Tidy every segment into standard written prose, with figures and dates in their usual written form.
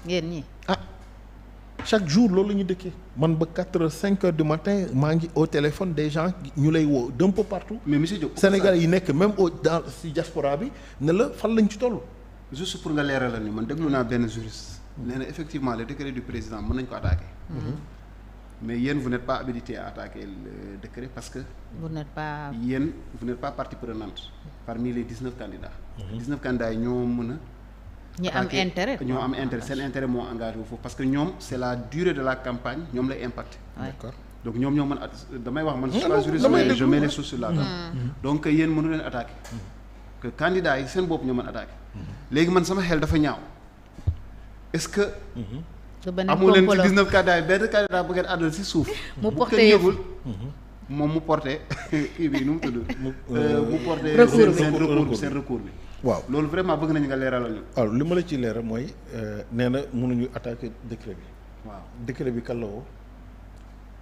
ngeen ñi chaque jour loolu la ñu dëkkee man ba 4h 5h du matin maa ngi au téléphone des gens ñu lay woo d'un peu partout. mais monsieur Diop Sénégal yi nekk même si diaspora bi ne la fan lañ ci toll. juste pour nga leeralal ni man déglu naa benn juriste. nee na effectivement le décret du président mën nañ ko attaquer. mais yéen vous n'êtes pas habilité à attaquer le décret parce que. vous n'êtes pas partie prenante parmi les 19 candidats. 19 candidats yi ñoo mën a. ñi am intérêt ñoo am intérêt seen intérêt moo engagé wu foofu parce que ñoom c'est la durée de la campagne ñoom lay impacté. D'accord. donc ñoom ñoo mën a damay wax man je suis pas juriste mais je mets les choses sur la table. donc yéen mënu leen attaquer. que candidats yi seen bopp ñoo mën attaquer. léegi man sama xel dafa ñaaw est-ce que. amu leen ci 19 candidats yi benn candidat bu ngeen àndal ci suuf. mu porté kenn yëgul moom mu porté kii bi nu mu tudd. mu porté seen recours bi. waaw loolu vraiment bëgg nañu nga leeralal ñu. waaw li ma la ci leeral mooy nee na mënuñu attaquer décret bi. waaw décret bi kan la woo.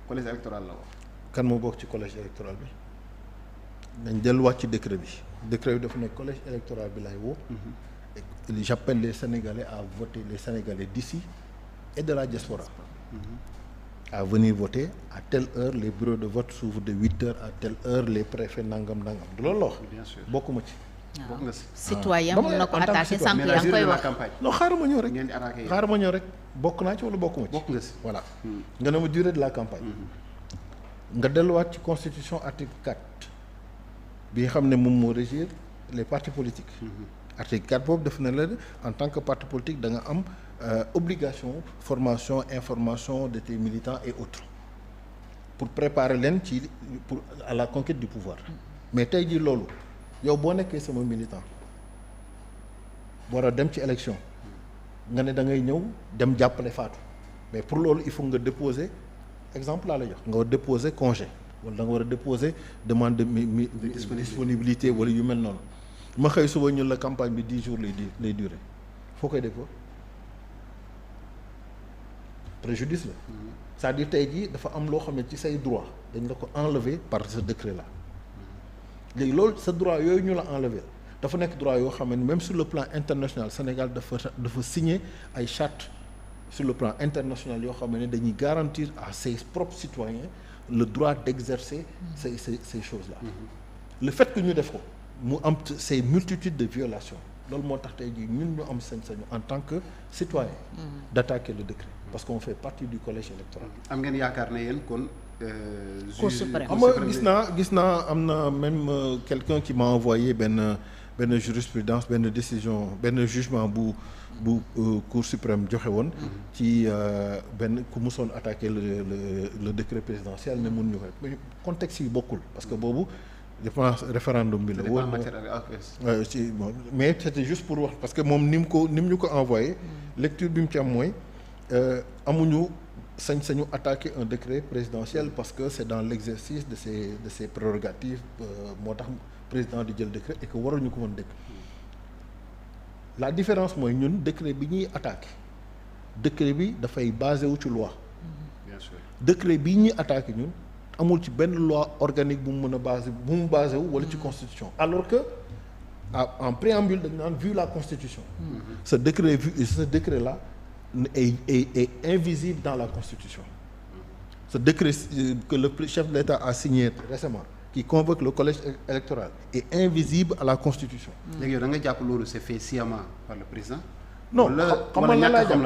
collège électoral la woo. kan moo bokk ci collège électoral bi. nañ delluwaat ci décret bi. décret bi dafa ne collège électoral bi laay woo. et j'appelle les Sénégalais à voter, les Sénégalais d'ici et de la diaspora. À venir voter à telle heure les bureaux de vote s'ouvrent de 8h à telle heure les préfets nangam du loolu la wax. bien sûr bokkuma ci. bokk nga si. citoyen mën na ko attaquer sànq mais la yaa ngi koy durée de la wax campagne. non xaaral ma ñëw rek. ngeen di attaqué xaaral ma ñëw rek bokk naa ci wala bokkuma ci. bokk nga si. voilà nga ne ma durée de la campagne. nga delluwaat ci constitution article 4 bi nga xam ne moom moo régir les partis politiques. article 4 boobu def na la en tant que parti politique da nga am obligation formation information de tes militants et autres pour préparer leen ci pour à la conquête du pouvoir. mais tey jii loolu yow boo nekkee sama militant war a dem ci élection nga ne da ngay ñëw dem jàppale Fatou mais pour loolu il faut nga déposer exemple laa la jox nga war déposer congé wala da nga war a déposer demande de disponibilité wala yu mel noonu ma xëy suba ñun la campagne bi 10 jours lay durer foo koy def préjudice la c'est-à-dire tey jii dafa am loo xam ne ci say droit dañ la ko enlever par ce décret là léegi loolu sa droit yooyu ñu la enlever dafa nekk droit yoo xam ne même sur le plan international Sénégal dafa signer ay chartes sur le plan international yoo xam ne dañuy garantir à ses propres citoyens le droit d'exercer ces choses-là. Le fait que ñu def ko mu am ces multitudes de violations loolu moo tax tey jii ñun ñu am sañ-sañu en tant que citoyen d'attaquer le décret parce qu'on fait partie du collège électoral. am ngeen yaakaar ne yéen kon. Cour suprême xam nga gis naa am na même quelqu'un qui m'a envoyé benn jurisprudence benn décision benn jugement bu Cour suprême joxe woon ci benn ku musoon attaquer le décret présidentiel ne mun ñu ko contexte yi bokkul parce que boobu je pense référendum bi la woon ci mais c'était juste pour wax parce que moom ni mu ñu ko envoyé lecture bi mu ci am mooy amuñu sañ-sañu attaquer un décret présidentiel parce que c'est dans l'exercice de ses prérogatives moo tax président di jël décret et que waruñu ko mën dëkk la différence mooy ñun décret bi ñuy attaquer décret bi dafay basé wu ci loi. bien sûr décret bi ñuy attaquer ñun amul ci benn loi organique bu mu mën a basé wu wala ci constitution alors que en préambule dañu naan vu la constitution. ce décret là est invisible dans la Constitution. Ce décret que le chef de l'État a signé récemment, qui convoque le collège électoral, est invisible à la Constitution. léegi yow da nga jàpp loolu c'est fait sciemment par le président. non xamal la laa jàpp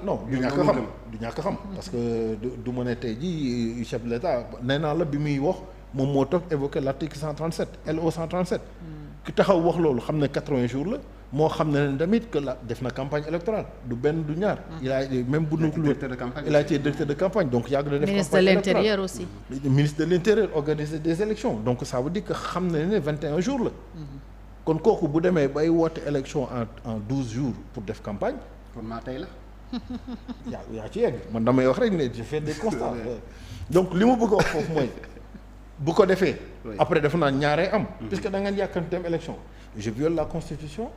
non du ñàkk xam parce que du ma ne tey jii chef de l'État nee naa la bi muy wax moom moo toog évoquer l'article 137 LO 137. ki taxaw wax loolu xam ne 80 jours la. moo xam ne tamit que la def na campagne électorale du benn du ñaar. il a même bu nu. il a été directeur de campagne donc yàgg na def. ministre de l'intérieur aussi. ministre de l'intérieur organiser des élections donc ça veut dire que xam na ne 21 jours la. kon kooku bu demee bay woote élection en 12 jours pour def campagne. kon maa tey la. yaa ci yegg man damay wax rek ne je fais des constats. donc li ma bëgg a wax foofu mooy bu ko defee. après dafa naan ñaaree am. puisque da ngeen yàkkamti dem élection. je viole la constitution.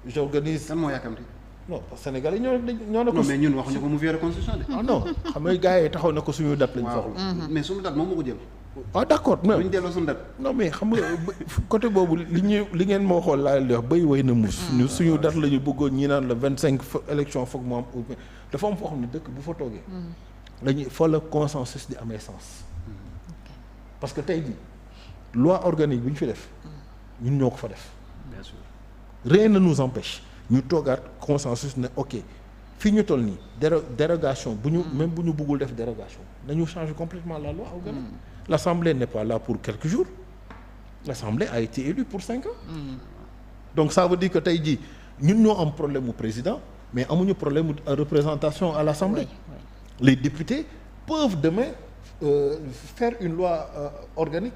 j'organise. kan moo yàkkamti. non parce que Sénégal yi ñoo ne ko. non mais ñun waxuñu ko mu violer constitution de. ah non xam nga gars yi taxaw na ko suñu date lañ soxla. mais suñu date moom moo ko jël. d'accord bu ñu delloo suñu date. non mais xam nga côté boobu li ngeen moo xool laa leen di wax béy way na mus. suñu date la ñu bëggoon ñi naan la 25 élection foog mu am dafa am foo xam ne dëkk bu fa toogee. lañuy fa la consensus di amee sens. parce que tey jii loi organique bi ñu fi def ñun ñoo ko fa def. bien sûr rien ne nous empêche ñu toogaat consensus ne ok fii ñu toll nii dérogation bu ñu même bu ñu bëggul def dérogation nañu changer complètement la loi organique. L'Assemblée n'est pas là pour quelques jours. L'Assemblée a été élue pour 5 ans. Donc ça veut dire que tey jii ñun ñoo am problème mu président mais amuñu problème de représentation à l'Assemblée. Oui. Les députés peuvent demain faire une loi organique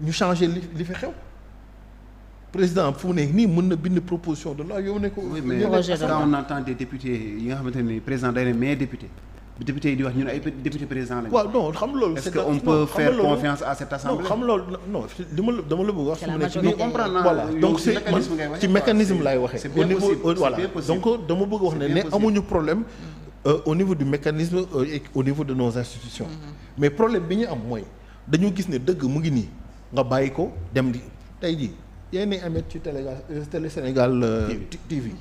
ñu changer li fi xew. Président fu mu nekk nii mën na bind proposition de loi yow ne ko. oui mais quand on entend des députés yi nga xamante ne président day ne mais député yi di wax ñun ay député président lañu. waaw non xam loolu. est-ce que on peut faire confiance à cette assemblée. non xam loolu non dama la bëgg wax. c'est la majorité voilà donc c'est man ci mécanisme laay waxee. c'est bien possible voilà donc dama bëgg wax ne amuñu problème au niveau du mécanisme et au niveau de nos institutions. mais problème bi ñu am mooy dañu gis ne dëgg mu ngi nii nga bàyyi ko dem di tey jii. yéen a amet ci télé Sénégal TV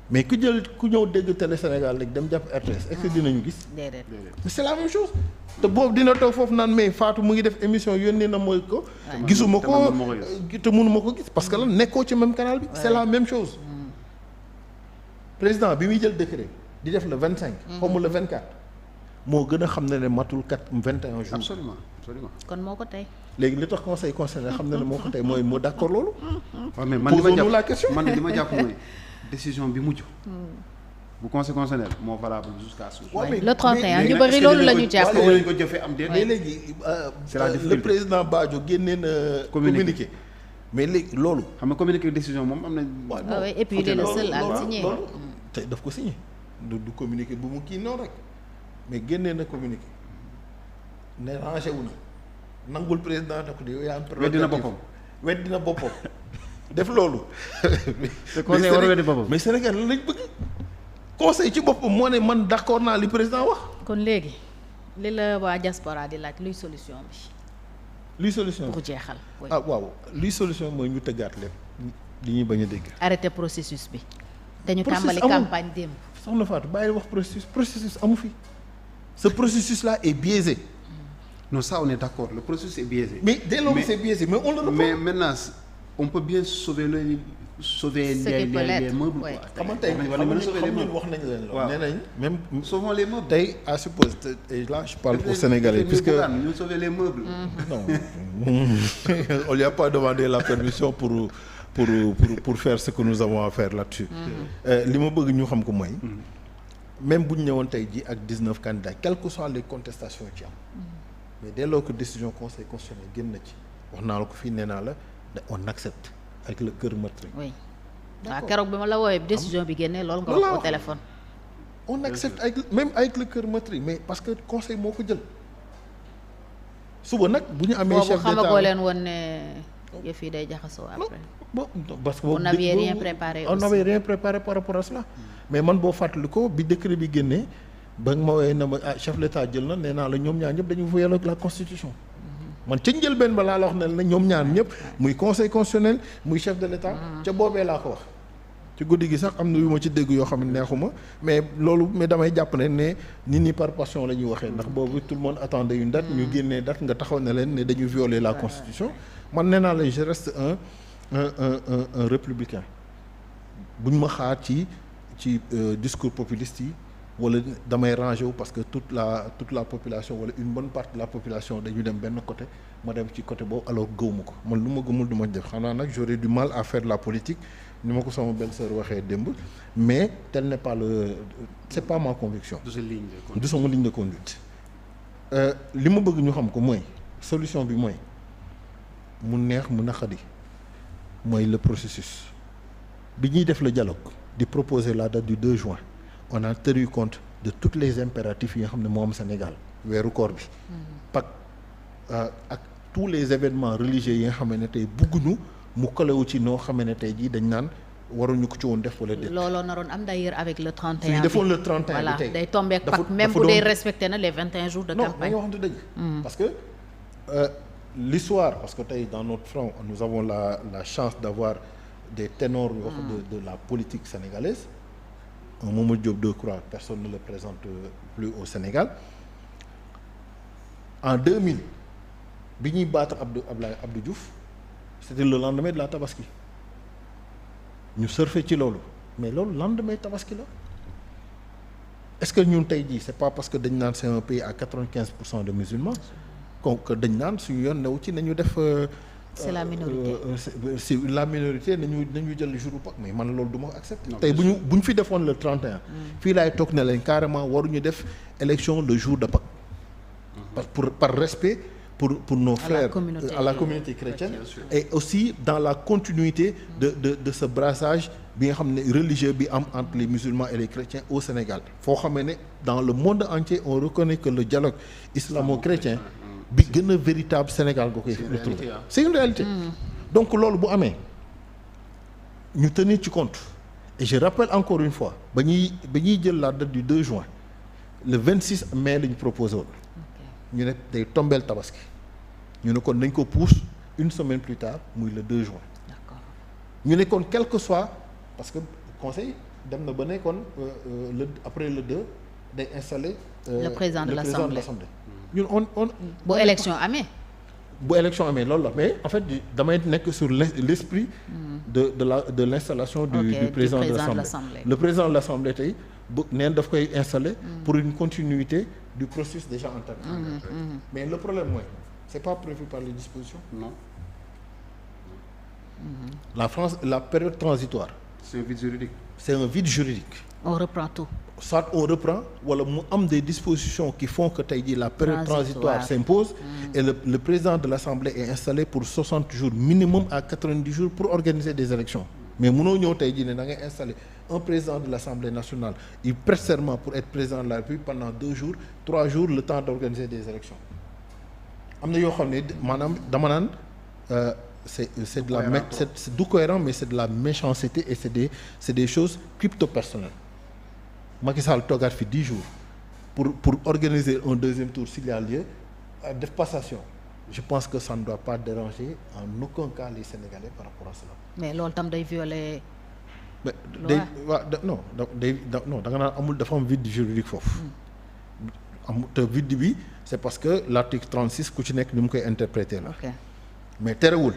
mais ku ñëw dégg télé Sénégal rek dem jàpp RTS est-ce que dinañu gis. déedéet mais c'est la même chose. te boobu dina toog foofu naan mais Fatou mu ngi def émission yónnee na mooy ko. gisuma ko te mënuma ko gis parce que lan nekkoo ci même canal bi. c'est la même chose. président bi muy jël décret di def le 25. xaw le 24. moo gën a xam ne matul 21 jours. absolument kon moo ko tey. léegi li tax conseil constitutionnel xam ne moo ko tey mooy mu d'accord loolu. waaw mais man li ma jàpp mooy décision bi mujj. bu conseil constitutionnel moo valable jusqu'à ce jour. le 31 ñu bëri loolu la ñu jàpp. lañu ko jëfee am déet. mais léegi c'est la difficulté. le président Badio génnee na communiqué. mais léegi loolu. xam nga communiqué décision moom am na. waaw et puis il est le seul à le signer. loolu tey daf ko signé du communiqué bu mu kii noonu rek mais génnee na communiqué ne rangé wu na. nangul président da ko di yow yaa am weddi na boppam def loolu. te conseil war a weddi boppam. mais Sénégal lan lañ bëgg. conseil ci boppam moo ne man d'accord naa li président wax. kon léegi li la waa diaspora di laaj luy solution bi. luy solution pour jeexal. waaw luy solution mooy ñu tëggaat lépp li ñuy bañ a dégg. arrêter processus bi. dañu tàmbali campagne démb. soxna Fatou bàyyi wax processus amu fi. ce processus là est biaisé. non ça on est d'accord le processus est biaisé. mais dès lors que c'est biaisé mais on le reprend. mais maintenant on peut bien sauver les meubles. Oui. xam nga tey wax nañ leen loolu. nee nañ même sauvons les meubles. tey à suppose et là je parle aux Sénégalais puisque ñu sauver les meubles. non on lui a pas demandé la permission pour faire ce que nous avons à faire là-dessus. li ma bëgg ñu xam ko mooy. même bu ñu ñëwoon tey jii ak 19 candidats quelles que soient les contestations ci am. mais dès lors que décision conseil constitutionnel génn na ci wax naa la ko fii nee naa la on accepte avec le cœur meurtri. oui waaw keroog bi ma la woowee décision bi génnee loolu nga wax au téléphone. on accepte avec le cœur meurtri mais parce que conseil moo ko jël suba nag bu ñu amee. chef d'état boobu xamagoo leen woon ne yëf yi day jaxasoo après. bon parce que on n'avait rien préparé aussi. on n'avait rien préparé par rapport à cela. mais man boo fàttali ko bi décret bi génnee. ba nga ma woowee na ma chef d'état jël na nee naa la ñoom ñaar ñëpp dañu violer la constitution man ca njëlbeen ba laa la wax ne ñoom ñaar ñëpp muy conseil constitutionnel muy chef de l'état ca boobee laa ko wax ci guddi gi sax am na yu ma ci dégg yoo xam ne neexuma mais loolu mais damay jàpp ne nit ñi par passion la ñuy waxee ndax boobu tout le monde attendait une date ñu génnee date nga taxaw ne leen ne dañu violer la constitution man nee naa la je reste un républicain buñ ma xaar ci discours populiste yi wala damay rangé wu parce que toute la population wala une bonne partie de la population dañu dem benn côté ma dem ci côté boobu alors gëwuma ko man lu ma gëmul du ma def xanaa nag j'aurais du mal à faire de la politique ni ma ko sama belle-sœur waxee démb mais tel n'est pas c'est pas ma conviction. du sama ligne de conduite. li ma bëgg ñu xam ko mooy solution bi mooy mu neex mu naqadi mooy le processus bi ñuy def le dialogue di proposer la date du 2 juin. on a tenu compte de tous les impératifs yi nga xam ne moo am Sénégal weeru koor bi Pâques ak tous les événements religieux yi nga xam ne tey bugguñu mu kalewu ci noo xam ne tey jii dañ naan waruñu ko ci woon def wala déet. looloo naroon am d'ailleurs avec le 31 bi. su defoon le 31 bi tey day tombé ak Pâques même bu dee respecté na les 21 jours de campagne. non nga waxante dëgg. parce que l'histoire parce que tey dans notre front nous avons la chance d'avoir des ténors yoo xam de la politique sénégalaise un Mamadou Diop Decroix personne ne le présente plus au Sénégal en 2000 bi ñuy battre Abdou Diouf c'était le lendemain de la Tabaski ñu surfé ci loolu mais loolu lendemain Tabaski la est-ce que ñun tey jii c'est pas parce que dañ naan c'est un pays à 95% de musulmans que dañ naan suñu yoon new ci nañu def c'est la minorité c'est la minorité nañu jël jour bu Pâques mais man loolu du ma accepter tey bu ñu fi defoon le 31 fii laay toog ne leen carrément waruñu def élection le jour de Pâques par respect pour nos frères à la communauté chrétienne et aussi dans la continuité de ce brassage bi nga xam ne religieux bi am entre les musulmans et les chrétiens au Sénégal foo xamee ne dans le monde entier on reconnaît que le dialogue islamo-chrétien bi gën a véritable Sénégal nga koy retrouver c'est une réalité donc loolu bu amee ñu tenir ci compte et je rappelle encore une fois ba ñuy jël la date du 2 juin le 26 mai la ñu proposé woon ñu ne day tombeel Tabaski ñu ne kon nañ ko pousse une semaine plus tard muy le 2 juin ñu ne kon quel que soit parce que conseil dem na ba ne kon après le 2 day installer le président de l'Assemblée ñun on bu élection amee loolu la mais en fait damay nekk sur l'esprit de l'installation du président de l'Assemblée le président de l'Assemblée tey bu neen daf koy installer pour une continuité du processus déjà entamé mais le problème mooy c'est pas prévu par les dispositions non la France la période transitoire c'est un vide juridique on reprend tout soit on reprend wala mu am des dispositions qui font que tey jii la période transitoire s'impose et le président de l'Assemblée est installé pour 60 jours minimum à 90 jours pour organiser des élections mais mënoo ñëw tey jii ne da ngay installer un président de l'Assemblée nationale il prête serment pour être président de la République pendant 2 jours 3 jours le temps d'organiser des élections am na yoo xam ne maanaam dama naan c'est de la c'est du cohérent mais c'est de la méchanceté et c'est des choses crypto-personnelles Macky Sall toogaat fi 10 jours pour organiser un deuxième tour s'il y a lieu def passation je pense que ça ne doit pas déranger en aucun cas les Sénégalais par rapport à cela. mais loolu tam day violer. day non da nga naan amul dafa am vide juridique foofu. amul te vide bi c'est parce que l'article 36 ku ci nekk ni mu koy interpréter la. mais terewul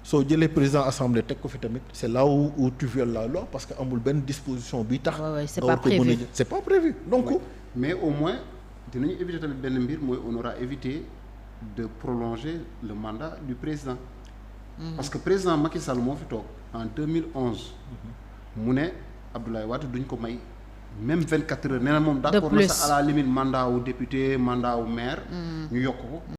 soo jëlee président assemblée teg ko fi tamit c'est là où tu violes la loi parce que amul benn disposition bi tax. c'est pas prévu donc. mais au moins dinañu éviter tamit benn mbir mooy on aura évité de prolonger le mandat du président. parce que président Macky Sall moo fi toog en 2011. mu ne Abdoulaye Wade duñ ko may même 24 heures nee na moom d'accord na sax à la limite mandat wu député mandat wu maire. ñu yokk ko.